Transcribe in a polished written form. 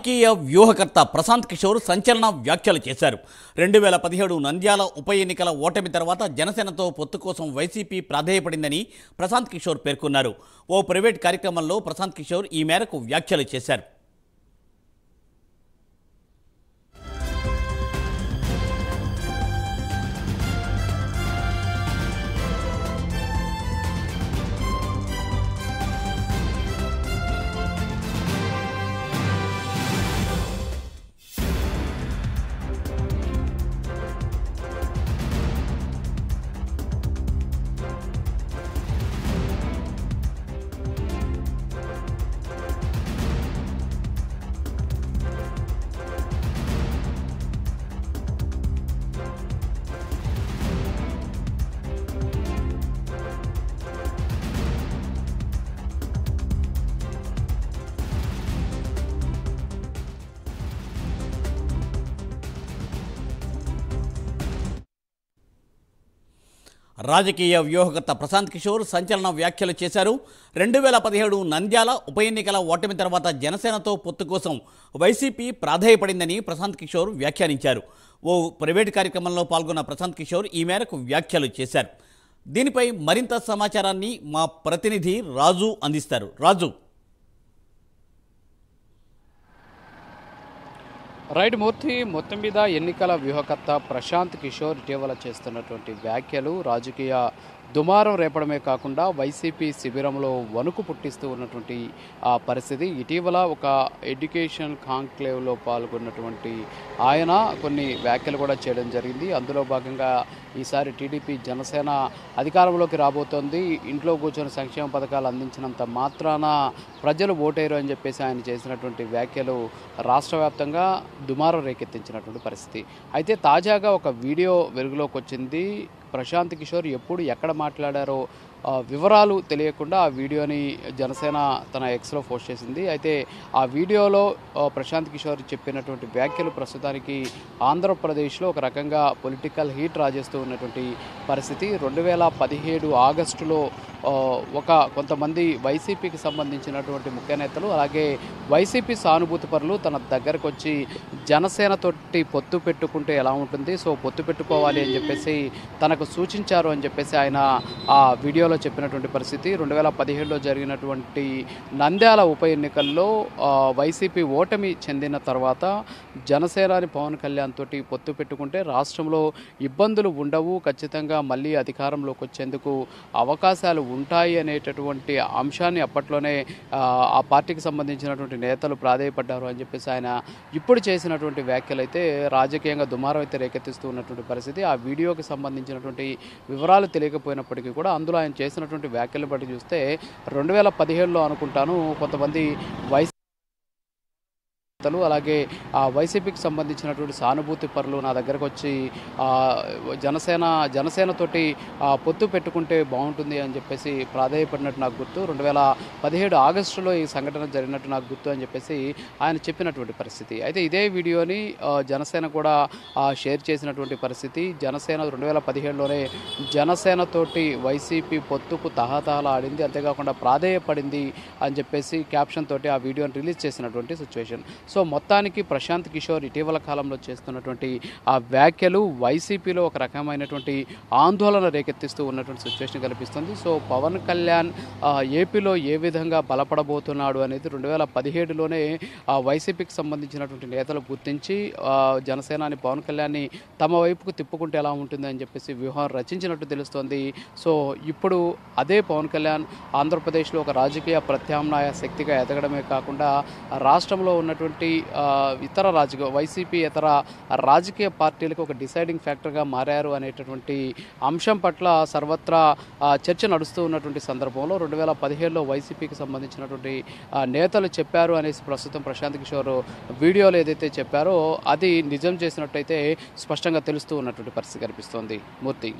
రాజకీయ వ్యూహకర్త ప్రశాంత్ కిషోర్ సంచలన వ్యాఖ్యలు చేశారు. 2017 నంద్యాల ఉప ఎన్నికల ఓటమి తర్వాత జనసేనతో పొత్తు కోసం వైసీపీ ప్రాధేయపడిందని ప్రశాంత్ కిషోర్ పేర్కొన్నారు. ఓ ప్రైవేట్ కార్యక్రమంలో ప్రశాంత్ కిషోర్ ఈ మేరకు వ్యాఖ్యలు చేశారు. రాజకీయ వ్యూహకర్త ప్రశాంత్ కిషోర్ సంచలన వ్యాఖ్యలు చేశారు. 2017 నంద్యాల ఉప ఎన్నికల ఓటమి తర్వాత జనసేనతో పొత్తు కోసం వైసీపీ ప్రాధేయపడిందని ప్రశాంత్ కిషోర్ వ్యాఖ్యానించారు. ఓ ప్రైవేట్ కార్యక్రమంలో పాల్గొన్న ప్రశాంత్ కిషోర్ ఈ మేరకు వ్యాఖ్యలు చేశారు. దీనిపై మరింత సమాచారాన్ని మా ప్రతినిధి రాజు అందిస్తారు. రాజు. రైట్ మూర్తి, మొత్తం మీద ఎన్నికల వ్యూహకర్త ప్రశాంత్ కిషోర్ ఇటీవల చేస్తున్నటువంటి వ్యాఖ్యలు రాజకీయ దుమారం రేపడమే కాకుండా వైసీపీ శిబిరంలో వణుకు పుట్టిస్తూ ఉన్నటువంటి పరిస్థితి. ఇటీవల ఒక ఎడ్యుకేషన్ కాంక్లేవ్లో పాల్గొన్నటువంటి ఆయన కొన్ని వ్యాఖ్యలు కూడా చేయడం జరిగింది. అందులో భాగంగా ఈసారి టీడీపీ జనసేన అధికారంలోకి రాబోతోంది, ఇంట్లో కూర్చొని సంక్షేమ పథకాలు అందించినంత మాత్రాన ప్రజలు ఓటేరు అని చెప్పేసి ఆయన చేసినటువంటి వ్యాఖ్యలు రాష్ట్ర వ్యాప్తంగా దుమారం రేకెత్తించినటువంటి పరిస్థితి. అయితే తాజాగా ఒక వీడియో వెలుగులోకి వచ్చింది. ప్రశాంత్ కిషోర్ ఎప్పుడు ఎక్కడ మాట్లాడారో వివరాలు తెలియకుండా ఆ వీడియోని జనసేన తన ఎక్స్లో పోస్ట్ చేసింది. అయితే ఆ వీడియోలో ప్రశాంత్ కిషోర్ చెప్పినటువంటి వ్యాఖ్యలు ప్రస్తుతానికి ఆంధ్రప్రదేశ్లో ఒక రకంగా పొలిటికల్ హీట్ రాజేస్తూ ఉన్నటువంటి పరిస్థితి. 2017 ఆగస్టులో కొంతమంది వైసీపీకి సంబంధించినటువంటి ముఖ్య నేతలు, అలాగే వైసీపీ సానుభూతి పరులు తన దగ్గరకు వచ్చి జనసేనతోటి పొత్తు పెట్టుకుంటే ఎలా ఉంటుంది, సో పొత్తు పెట్టుకోవాలి అని చెప్పేసి తనకు సూచించారు అని చెప్పేసి ఆయన ఆ వీడియోలో చెప్పినటువంటి పరిస్థితి. 2017లో జరిగినటువంటి నంద్యాల ఉప ఎన్నికల్లో వైసీపీ ఓటమి చెందిన తర్వాత జనసేనాని పవన్ కళ్యాణ్ తోటి పొత్తు పెట్టుకుంటే రాష్ట్రంలో ఇబ్బందులు ఉండవు, ఖచ్చితంగా మళ్ళీ అధికారంలోకి వచ్చేందుకు అవకాశాలు ఉంటాయి అనేటటువంటి అంశాన్ని అప్పట్లోనే ఆ పార్టీకి సంబంధించినటువంటి నేతలు ప్రాధేయపడ్డారు అని చెప్పేసి ఆయన ఇప్పుడు చేసినటువంటి వ్యాఖ్యలు అయితే రాజకీయంగా దుమారం అయితే రేకెత్తిస్తూ ఉన్నటువంటి పరిస్థితి. ఆ వీడియోకి సంబంధించినటువంటి వివరాలు తెలియకపోయినప్పటికీ కూడా అందులో ఆయన చేసినటువంటి వ్యాఖ్యలు బట్టి చూస్తే 2017లో అనుకుంటాను కొంతమంది అలాగే వైసీపీకి సంబంధించినటువంటి సానుభూతి పరులు నా దగ్గరకు వచ్చి జనసేనతోటి పొత్తు పెట్టుకుంటే బాగుంటుంది అని చెప్పేసి ప్రాధేయపడినట్టు నాకు గుర్తు. 2017 ఆగస్టులో ఈ సంఘటన జరిగినట్టు నాకు గుర్తు అని చెప్పేసి ఆయన చెప్పినటువంటి పరిస్థితి. అయితే ఇదే వీడియోని జనసేన కూడా షేర్ చేసినటువంటి పరిస్థితి. జనసేన 2017లోనే జనసేనతోటి వైసీపీ పొత్తుకు తహతహలాడింది, అంతేకాకుండా ప్రాధేయపడింది అని చెప్పేసి క్యాప్షన్ తోటి ఆ వీడియోని రిలీజ్ చేసినటువంటి సిచ్యువేషన్. సో మొత్తానికి ప్రశాంత్ కిషోర్ ఇటీవల కాలంలో చేస్తున్నటువంటి ఆ వ్యాఖ్యలు వైసీపీలో ఒక రకమైనటువంటి ఆందోళన రేకెత్తిస్తూ ఉన్నటువంటి సిచ్యువేషన్ కనిపిస్తుంది. సో పవన్ కళ్యాణ్ ఏపీలో ఏ విధంగా బలపడబోతున్నాడు అనేది 2017లోనే వైసీపీకి సంబంధించినటువంటి నేతలు గుర్తించి జనసేనాని పవన్ కళ్యాణ్ని తమ వైపుకు తిప్పుకుంటే ఎలా ఉంటుంది అని చెప్పేసి వ్యూహం రచించినట్టు తెలుస్తోంది. సో ఇప్పుడు అదే పవన్ కళ్యాణ్ ఆంధ్రప్రదేశ్లో ఒక రాజకీయ ప్రత్యామ్నాయ శక్తిగా ఎదగడమే కాకుండా రాష్ట్రంలో ఉన్నటువంటి ఇతర వైసీపీ ఇతర రాజకీయ పార్టీలకు ఒక డిసైడింగ్ ఫ్యాక్టర్గా మారారు అనేటటువంటి అంశం పట్ల సర్వత్రా చర్చ నడుస్తూ ఉన్నటువంటి సందర్భంలో 2017లో వైసీపీకి సంబంధించినటువంటి నేతలు చెప్పారు అనేసి ప్రస్తుతం ప్రశాంత్ కిషోర్ వీడియోలో ఏదైతే చెప్పారో అది నిజం చేసినట్టయితే స్పష్టంగా తెలుస్తూ ఉన్నటువంటి పరిస్థితి కనిపిస్తోంది. మూర్తి.